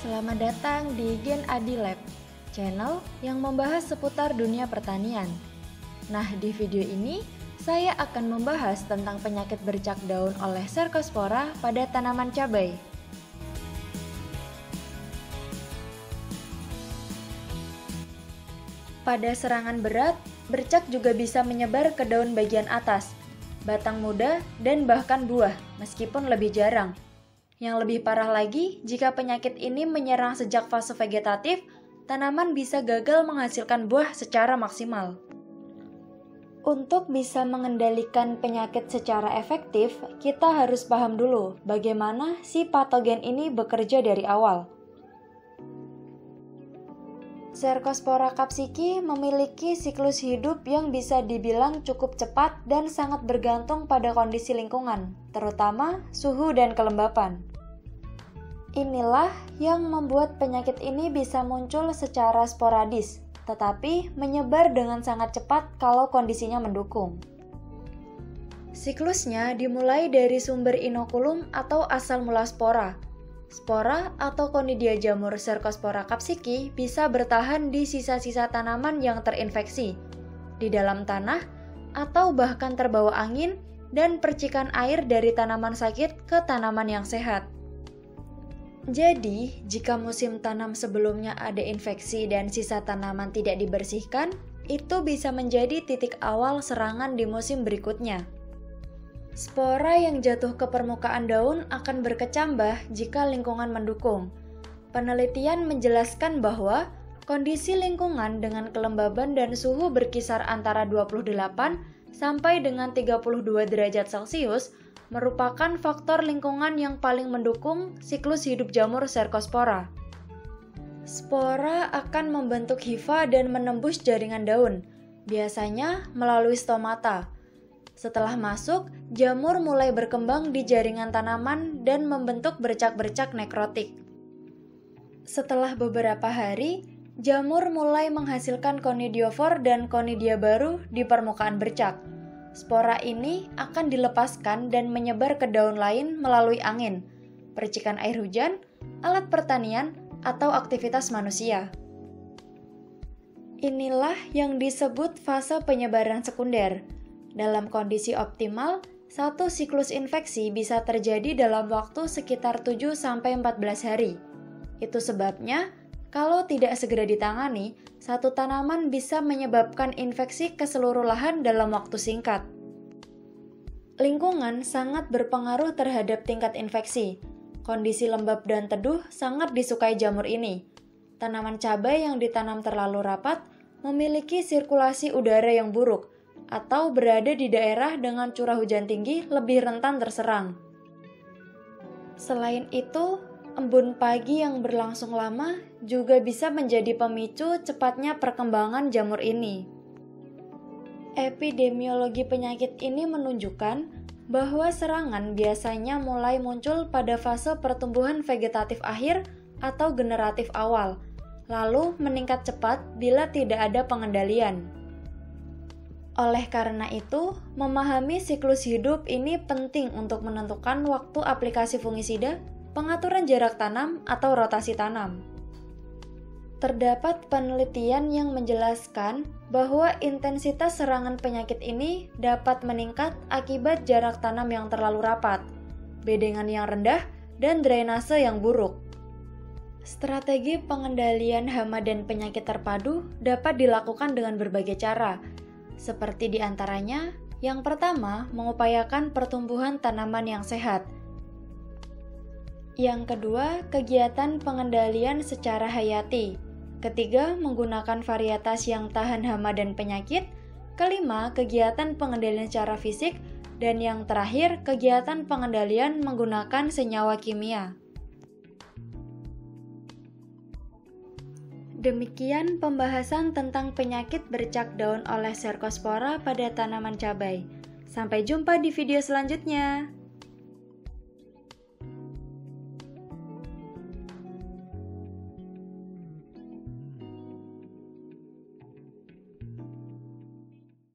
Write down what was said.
Selamat datang di Gen Adi Lab, channel yang membahas seputar dunia pertanian. Nah, di video ini saya akan membahas tentang penyakit bercak daun oleh Cercospora pada tanaman cabai. Pada serangan berat, bercak juga bisa menyebar ke daun bagian atas, batang muda, dan bahkan buah, meskipun lebih jarang. Yang lebih parah lagi, jika penyakit ini menyerang sejak fase vegetatif, tanaman bisa gagal menghasilkan buah secara maksimal. Untuk bisa mengendalikan penyakit secara efektif, kita harus paham dulu bagaimana si patogen ini bekerja dari awal. Cercospora capsicii memiliki siklus hidup yang bisa dibilang cukup cepat dan sangat bergantung pada kondisi lingkungan, terutama suhu dan kelembapan. Inilah yang membuat penyakit ini bisa muncul secara sporadis, tetapi menyebar dengan sangat cepat kalau kondisinya mendukung. Siklusnya dimulai dari sumber inokulum atau asal mula spora. Spora atau konidia jamur Cercospora capsicii bisa bertahan di sisa-sisa tanaman yang terinfeksi, di dalam tanah, atau bahkan terbawa angin dan percikan air dari tanaman sakit ke tanaman yang sehat. Jadi, jika musim tanam sebelumnya ada infeksi dan sisa tanaman tidak dibersihkan, itu bisa menjadi titik awal serangan di musim berikutnya. Spora yang jatuh ke permukaan daun akan berkecambah jika lingkungan mendukung. Penelitian menjelaskan bahwa kondisi lingkungan dengan kelembaban dan suhu berkisar antara 28 sampai dengan 32 derajat Celcius merupakan faktor lingkungan yang paling mendukung siklus hidup jamur Cercospora. Spora akan membentuk hifa dan menembus jaringan daun, biasanya melalui stomata. Setelah masuk, jamur mulai berkembang di jaringan tanaman dan membentuk bercak-bercak nekrotik. Setelah beberapa hari, jamur mulai menghasilkan konidiofor dan konidia baru di permukaan bercak. Spora ini akan dilepaskan dan menyebar ke daun lain melalui angin, percikan air hujan, alat pertanian, atau aktivitas manusia. Inilah yang disebut fase penyebaran sekunder. Dalam kondisi optimal, satu siklus infeksi bisa terjadi dalam waktu sekitar 7-14 hari. Itu sebabnya, kalau tidak segera ditangani, satu tanaman bisa menyebabkan infeksi ke seluruh lahan dalam waktu singkat. Lingkungan sangat berpengaruh terhadap tingkat infeksi. Kondisi lembab dan teduh sangat disukai jamur ini. Tanaman cabai yang ditanam terlalu rapat memiliki sirkulasi udara yang buruk, atau berada di daerah dengan curah hujan tinggi lebih rentan terserang. Selain itu, embun pagi yang berlangsung lama juga bisa menjadi pemicu cepatnya perkembangan jamur ini. Epidemiologi penyakit ini menunjukkan bahwa serangan biasanya mulai muncul pada fase pertumbuhan vegetatif akhir atau generatif awal, lalu meningkat cepat bila tidak ada pengendalian. Oleh karena itu, memahami siklus hidup ini penting untuk menentukan waktu aplikasi fungisida, pengaturan jarak tanam, atau rotasi tanam. Terdapat penelitian yang menjelaskan bahwa intensitas serangan penyakit ini dapat meningkat akibat jarak tanam yang terlalu rapat, bedengan yang rendah, dan drainase yang buruk. Strategi pengendalian hama dan penyakit terpadu dapat dilakukan dengan berbagai cara, seperti diantaranya, yang pertama, mengupayakan pertumbuhan tanaman yang sehat. Yang kedua, kegiatan pengendalian secara hayati. Ketiga, menggunakan varietas yang tahan hama dan penyakit. Kelima, kegiatan pengendalian secara fisik. Dan yang terakhir, kegiatan pengendalian menggunakan senyawa kimia. Demikian pembahasan tentang penyakit bercak daun oleh Cercospora pada tanaman cabai. Sampai jumpa di video selanjutnya.